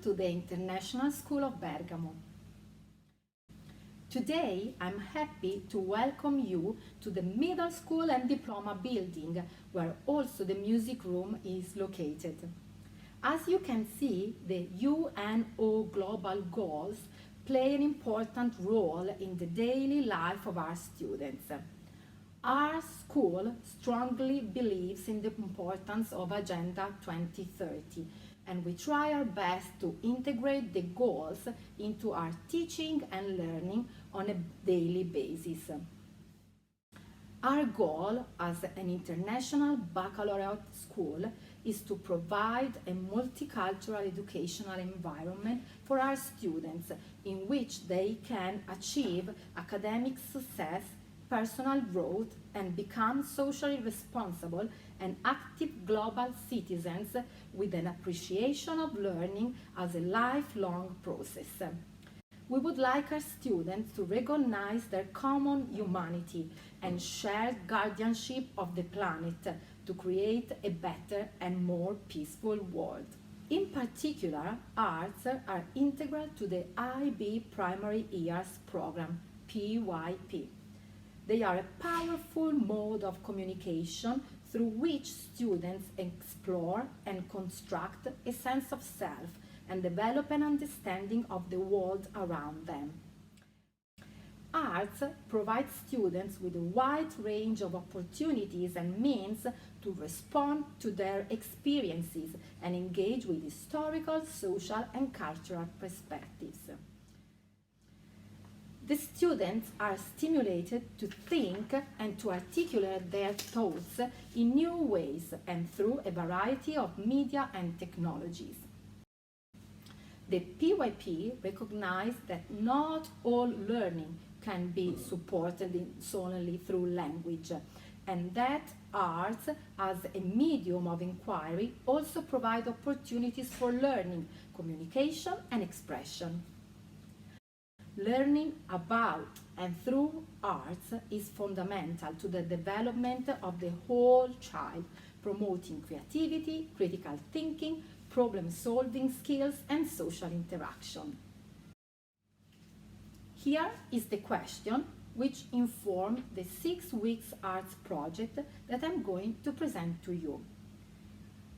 to the International School of Bergamo. Today I'm happy to welcome you to the middle school and diploma building, where also the music room is located. As you can see, the UNO Global Goals play an important role in the daily life of our students. Our school strongly believes in the importance of Agenda 2030, and we try our best to integrate the goals into our teaching and learning on a daily basis. Our goal as an international baccalaureate school is to provide a multicultural educational environment for our students in which they can achieve academic success, personal growth, and become socially responsible and active global citizens with an appreciation of learning as a lifelong process. We would like our students to recognize their common humanity and shared guardianship of the planet to create a better and more peaceful world. In particular, arts are integral to the IB Primary Years Program, PYP. They are a powerful mode of communication through which students explore and construct a sense of self and develop an understanding of the world around them. Arts provides students with a wide range of opportunities and means to respond to their experiences and engage with historical, social, and cultural perspectives. The students are stimulated to think and to articulate their thoughts in new ways and through a variety of media and technologies. The PYP recognizes that not all learning can be supported solely through language, and that arts as a medium of inquiry also provide opportunities for learning, communication, and expression. Learning about and through arts is fundamental to the development of the whole child, promoting creativity, critical thinking, problem-solving skills, and social interaction. Here is the question which informed the 6 weeks arts project that I'm going to present to you.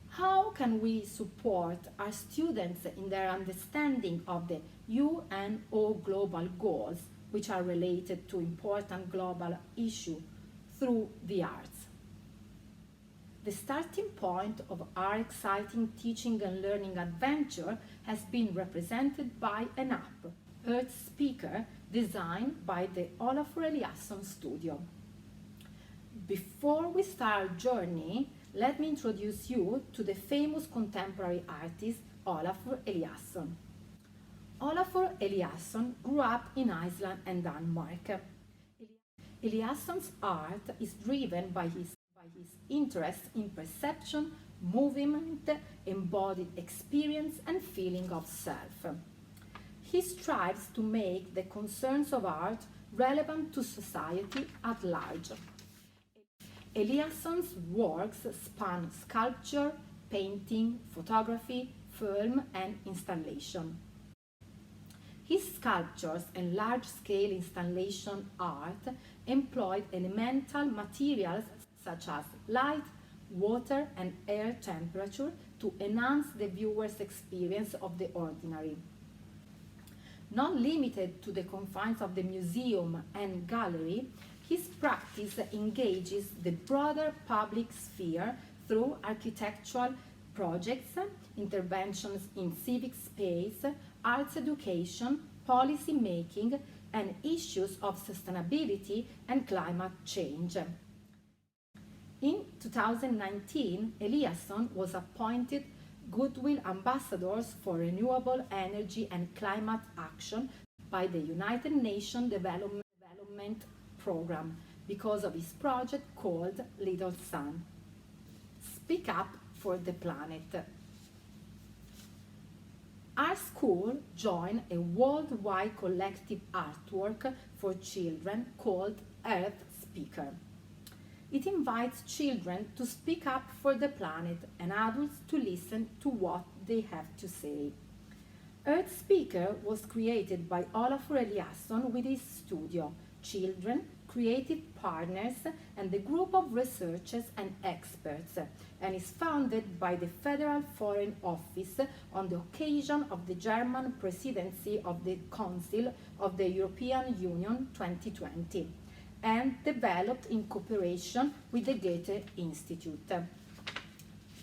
How can we support our students in their understanding of the UNO Global Goals, which are related to important global issues, through the arts? The starting point of our exciting teaching and learning adventure has been represented by an app, ISBergamo, designed by the Olafur Eliasson studio. Before we start our journey, let me introduce you to the famous contemporary artist Olafur Eliasson. Olafur Eliasson grew up in Iceland and Denmark. Eliasson's art is driven by his interest in perception, movement, embodied experience, and feeling of self. He strives to make the concerns of art relevant to society at large. Eliasson's works span sculpture, painting, photography, film, and installation. His sculptures and large-scale installation art employed elemental materials such as light, water, and air temperature to enhance the viewer's experience of the ordinary. Not limited to the confines of the museum and gallery, his practice engages the broader public sphere through architectural projects, interventions in civic space, arts education, policy making, and issues of sustainability and climate change. In 2019, Eliasson was appointed Goodwill Ambassadors for Renewable Energy and Climate Action by the United Nations Development Program because of his project called Little Sun. Speak up for the planet. Our school joined a worldwide collective artwork for children called ISBergamo. It invites children to speak up for the planet and adults to listen to what they have to say. Earth Speaker was created by Olafur Eliasson with his studio, children, creative partners, and a group of researchers and experts, and is founded by the Federal Foreign Office on the occasion of the German presidency of the Council of the European Union 2020, and developed in cooperation with the Goethe Institute.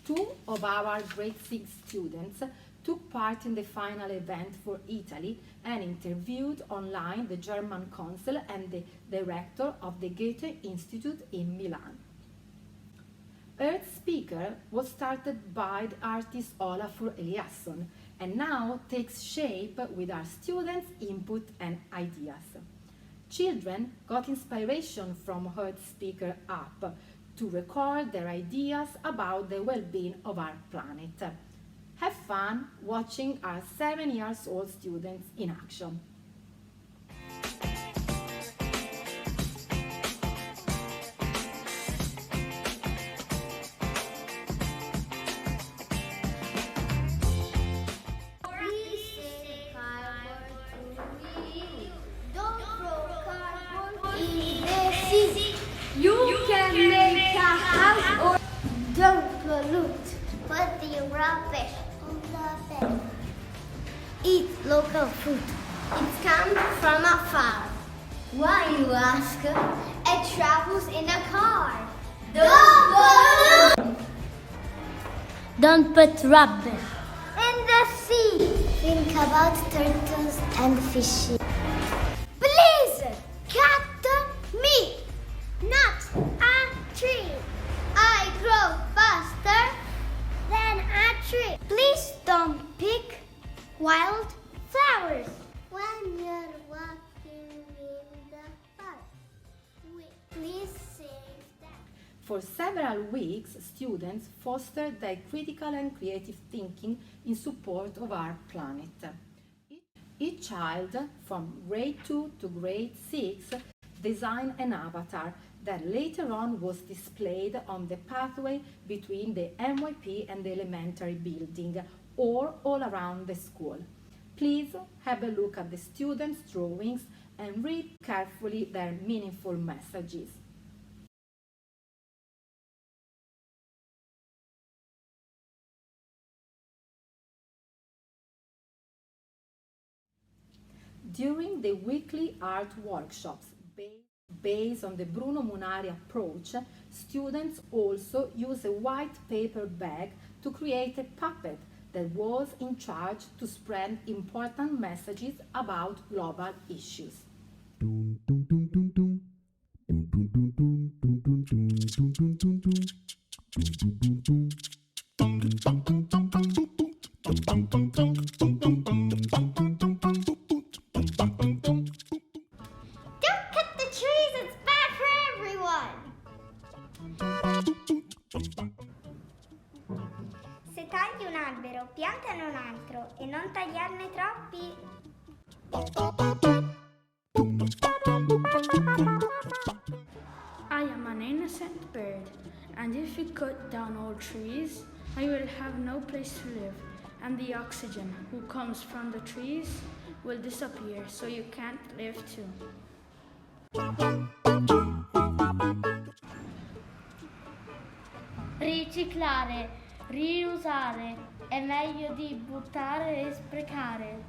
Two of our grade 6 students took part in the final event for Italy and interviewed online the German consul and the director of the Goethe Institute in Milan. Earth Speaker was started by the artist Olafur Eliasson and now takes shape with our students' input and ideas. Children got inspiration from Earth Speaker app to record their ideas about the well-being of our planet. Have fun watching our 7-year-old students in action. Please save cardboard to reuse. Don't throw cardboard in the sea. You can make a house or don't pollute. Put the rubbish on the bed. Eat local food. It comes from a farm. Why, you ask? It travels in a car. Don't pollute. Don't put rubbish in the sea. Think about turtles and fishes. Please cut me, not a tree. I grow faster than a tree. Please don't pick wild flowers when you're walking in the park. Please save that. For several weeks, students fostered their critical and creative thinking in support of our planet. Each child, from grade 2 to grade 6, designed an avatar that later on was displayed on the pathway between the MYP and the elementary building or all around the school. Please have a look at the students' drawings and read carefully their meaningful messages. During the weekly art workshops based on the Bruno Munari approach, students also use a white paper bag to create a puppet that was in charge to spread important messages about global issues. Don't cut the trees, it's bad for everyone. Se tagli un albero, piantane un altro e non tagliarne troppi. I am an innocent bird, and if you cut down all trees, I will have no place to live, and the oxygen who comes from the trees will disappear, so you can't live too. Riciclare, riusare, è meglio di buttare e sprecare.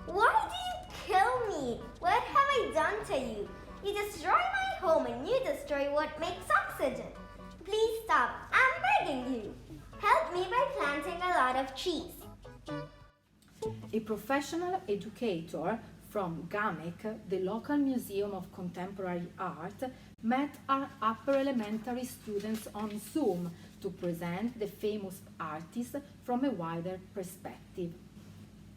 Why do you kill me? What have I done to you? You destroy my home and you destroy what makes oxygen. Please stop. I'm begging you. Help me by planting a lot of trees. A professional educator from GAMEC, the local Museum of Contemporary Art, met our upper elementary students on Zoom to present the famous artist from a wider perspective.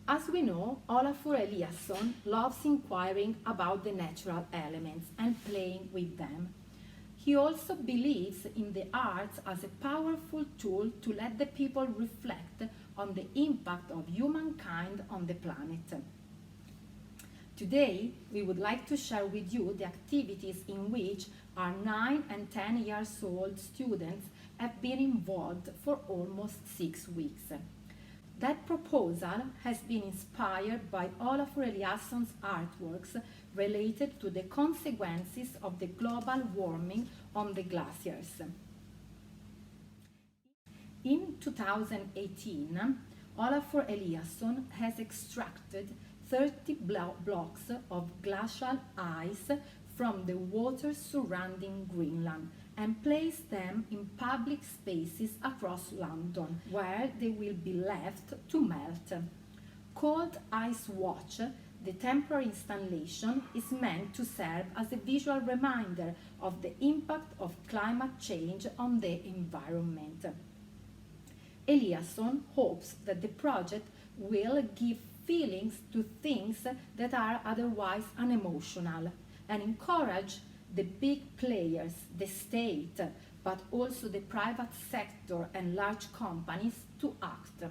As we know, Olafur Eliasson loves inquiring about the natural elements and playing with them. He also believes in the arts as a powerful tool to let the people reflect on the impact of humankind on the planet. Today, we would like to share with you the activities in which our 9 and 10 years old students have been involved for almost 6 weeks. That proposal has been inspired by Olafur Eliasson's artworks related to the consequences of the global warming on the glaciers. In 2018, Olafur Eliasson has extracted 30 blocks of glacial ice from the waters surrounding Greenland and placed them in public spaces across London, where they will be left to melt. Called Ice Watch, the temporary installation is meant to serve as a visual reminder of the impact of climate change on the environment. Eliasson hopes that the project will give feelings to things that are otherwise unemotional and encourage the big players, the state, but also the private sector and large companies to act.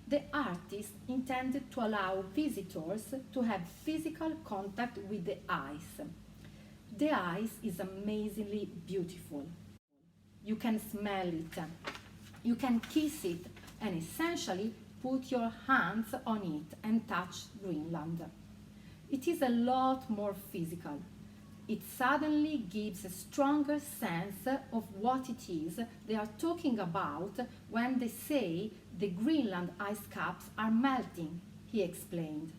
The artist intended to allow visitors to have physical contact with the ice. The ice is amazingly beautiful. You can smell it, you can kiss it, and essentially put your hands on it and touch Greenland. It is a lot more physical. It suddenly gives a stronger sense of what it is they are talking about when they say the Greenland ice caps are melting, he explained.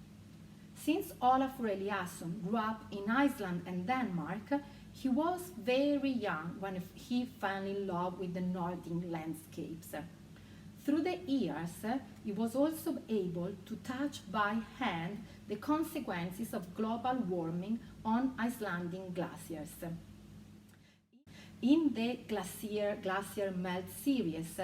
Since Olafur Eliasson grew up in Iceland and Denmark, he was very young when he fell in love with the Nordic landscapes. Through the years, he was also able to touch by hand the consequences of global warming on Icelandic glaciers. In the Glacier Melt series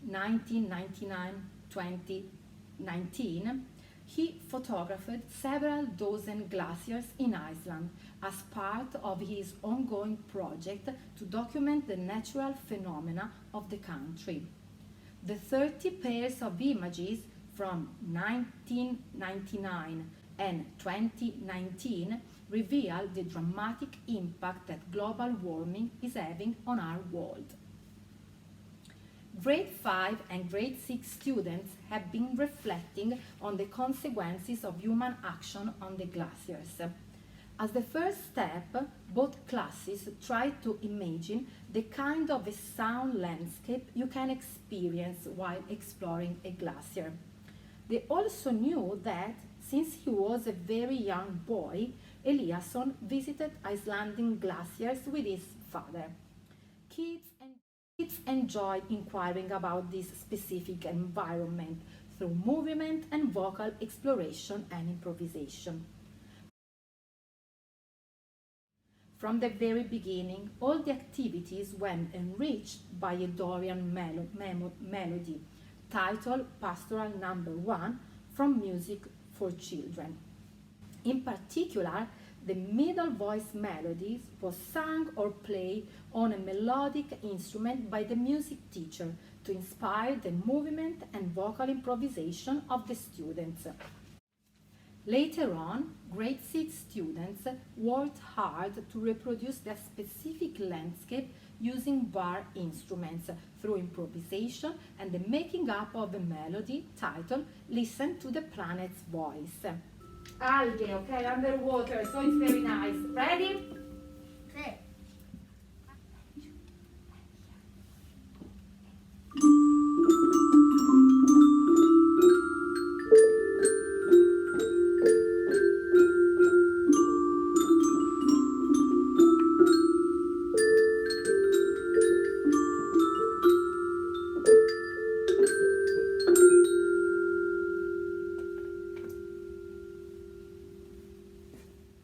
1999-2019, he photographed several dozen glaciers in Iceland as part of his ongoing project to document the natural phenomena of the country. The 30 pairs of images from 1999 and 2019 reveal the dramatic impact that global warming is having on our world. Grade 5 and Grade 6 students have been reflecting on the consequences of human action on the glaciers. As the first step, both classes tried to imagine the kind of a sound landscape you can experience while exploring a glacier. They also knew that, since he was a very young boy, Eliasson visited Icelandic glaciers with his father. Kids enjoyed inquiring about this specific environment through movement and vocal exploration and improvisation. From the very beginning, all the activities were enriched by a Dorian melody titled Pastoral No. 1 from Music for Children. In particular, the middle voice melodies was sung or played on a melodic instrument by the music teacher to inspire the movement and vocal improvisation of the students. Later on, Grade 6 students worked hard to reproduce their specific landscape using bar instruments through improvisation and the making up of a melody titled Listen to the Planet's Voice. Algae, okay, underwater, so it's very nice. Ready? Okay.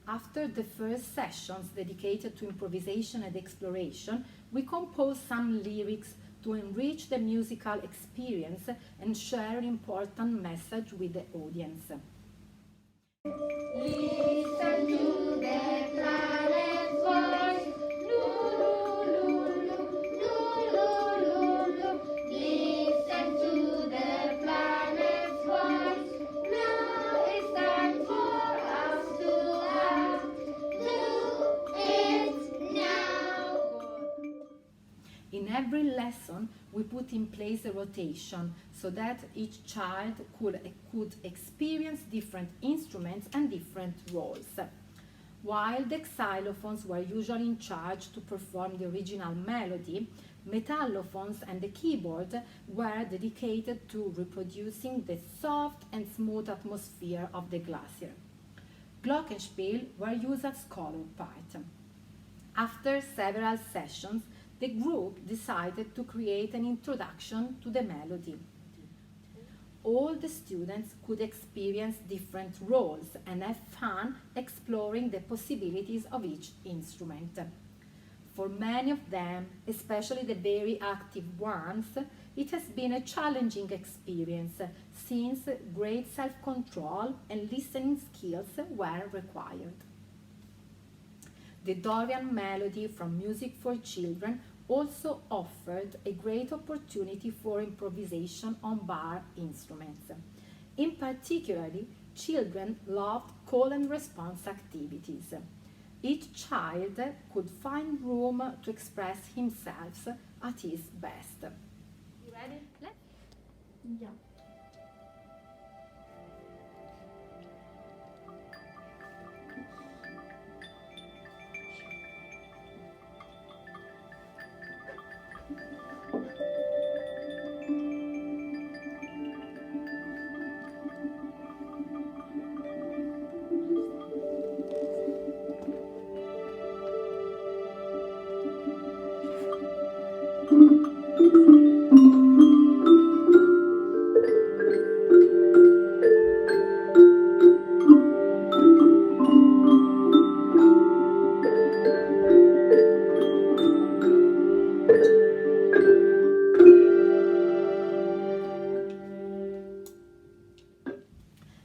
After the first sessions dedicated to improvisation and exploration, we composed some lyrics to enrich the musical experience and share an important message with the audience. Listen to the planet's voice. Listen to the planet's voice. Now it's time to in every lesson we put in place a rotation so that each child could experience different instruments and different roles. While the xylophones were usually in charge to perform the original melody, metallophones and the keyboard were dedicated to reproducing the soft and smooth atmosphere of the glacier. Glockenspiel were used as color part. After several sessions, the group decided to create an introduction to the melody. All the students could experience different roles and have fun exploring the possibilities of each instrument. For many of them, especially the very active ones, it has been a challenging experience since great self-control and listening skills were required. The Dorian melody from Music for Children also offered a great opportunity for improvisation on bar instruments. In particular, children loved call and response activities. Each child could find room to express himself at his best. You ready? Yeah.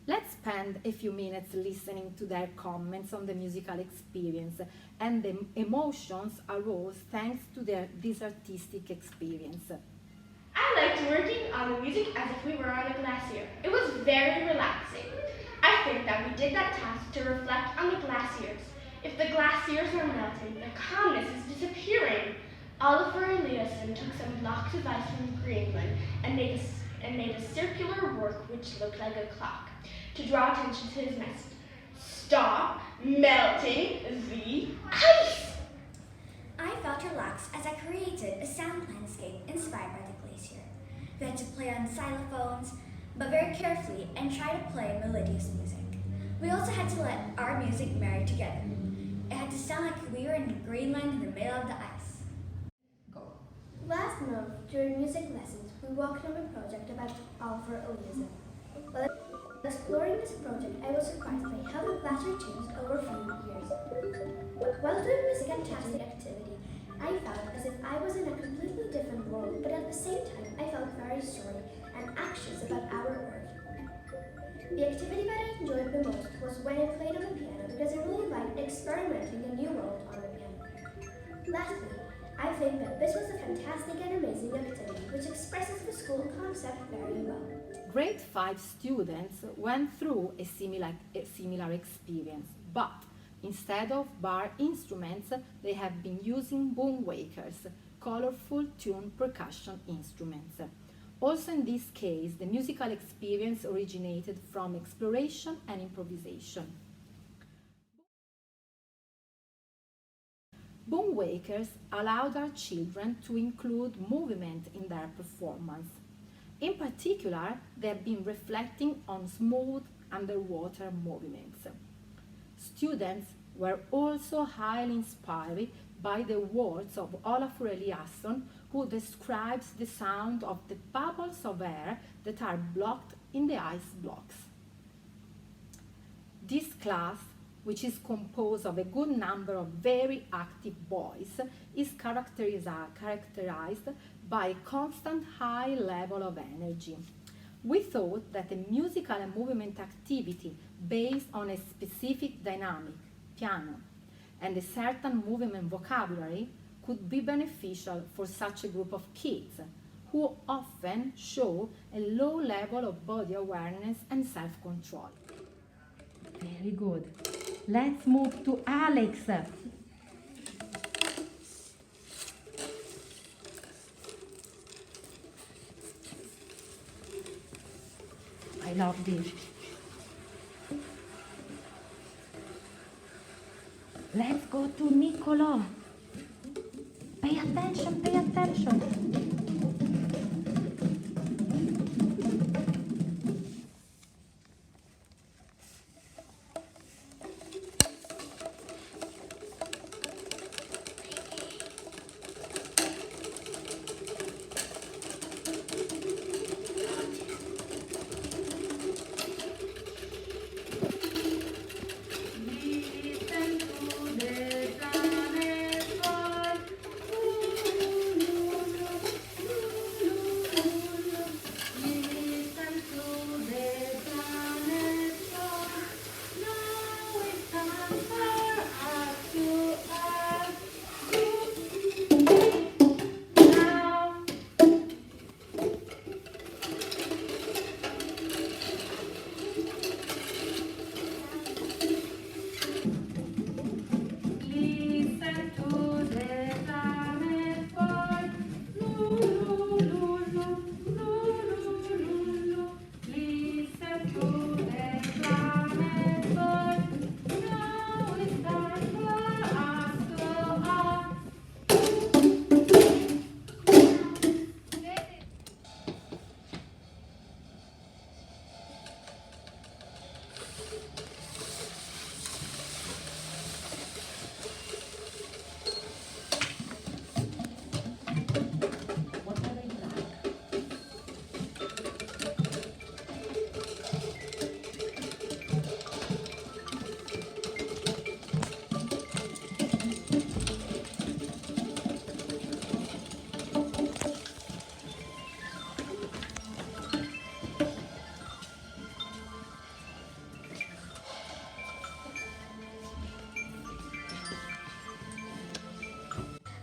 Let's spend a few minutes listening to their comments on the musical experience and the emotions arose thanks to this artistic experience. I liked working on the music as if we were on a glacier. It was very relaxing. I think that we did that task to reflect on the glaciers. If the glaciers are melting, the calmness is disappearing. Olafur Eliasson took some blocks of ice from Greenland and made a circular work which looked like a clock to draw attention to his message. Stop melting the ice! I felt relaxed as I created a sound landscape inspired by the glacier. We had to play on xylophones, but very carefully, and try to play melodious music. We also had to let our music marry together. It had to sound like we were in Greenland in the middle of the ice. Go. Last month, during music lessons, we worked on a project about Olafur Eliasson. While exploring this project, I was surprised by how the glacier changed over a few years. While doing this fantastic activity, I felt as if I was in a completely different world, but at the same time, I felt very sorry and anxious about our Earth. The activity that I enjoyed the most was when I played on the piano because I really liked experimenting a new world on the piano. Lastly, I think that this was a fantastic and amazing activity which expresses the school concept very well. Grade 5 students went through a similar experience, but instead of bar instruments, they have been using boom wakers, colorful tuned percussion instruments. Also in this case, the musical experience originated from exploration and improvisation. Boom wakers allowed our children to include movement in their performance. In particular, they have been reflecting on smooth underwater movements. Students were also highly inspired by the words of Olafur Eliasson, who describes the sound of the bubbles of air that are blocked in the ice blocks. This class, which is composed of a good number of very active boys, is characterized by a constant high level of energy. We thought that a musical and movement activity based on a specific dynamic, piano, and a certain movement vocabulary could be beneficial for such a group of kids who often show a low level of body awareness and self-control. Very good. Let's move to Alex. I love this. Let's go to Niccolo. Pay attention, pay attention.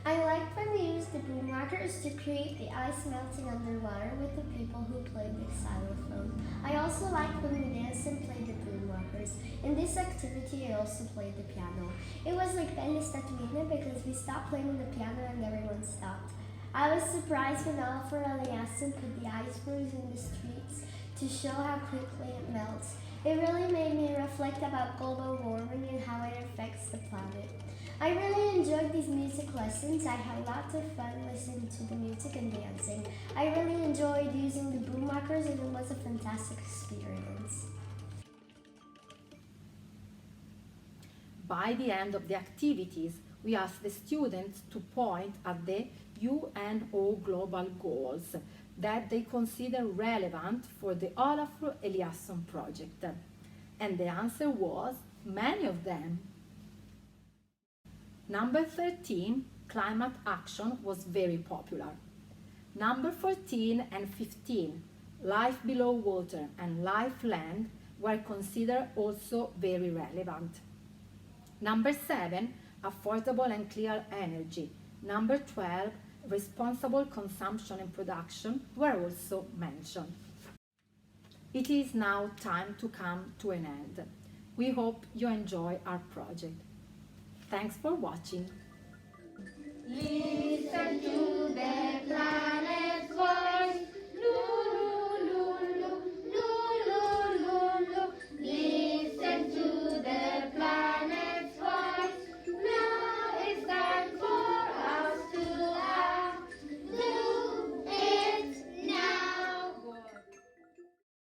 I liked when we used the boom rockers to create the ice melting underwater with the people who played the xylophone. I also liked when we danced and played the boom rockers. In this activity, I also played the piano. It was like Belle Statuine because we stopped playing the piano and everyone stopped. I was surprised when Olafur Eliasson put the icebergs in the streets to show how quickly it melts. It really made me reflect about global warming and how it affects the planet. I really enjoyed these music lessons. I had lots of fun listening to the music and dancing. I really enjoyed using the boom rockers and it was a fantastic experience. By the end of the activities, we asked the students to point at the UNO global goals that they consider relevant for the Olafur Eliasson project. And the answer was many of them. Number 13, climate action, was very popular. Number 14 and 15, life below water and life land, were considered also very relevant. Number 7, affordable and clear energy. Number 12, responsible consumption and production, were also mentioned. It is now time to come to an end. We hope you enjoy our project. Thanks for watching. Listen to them.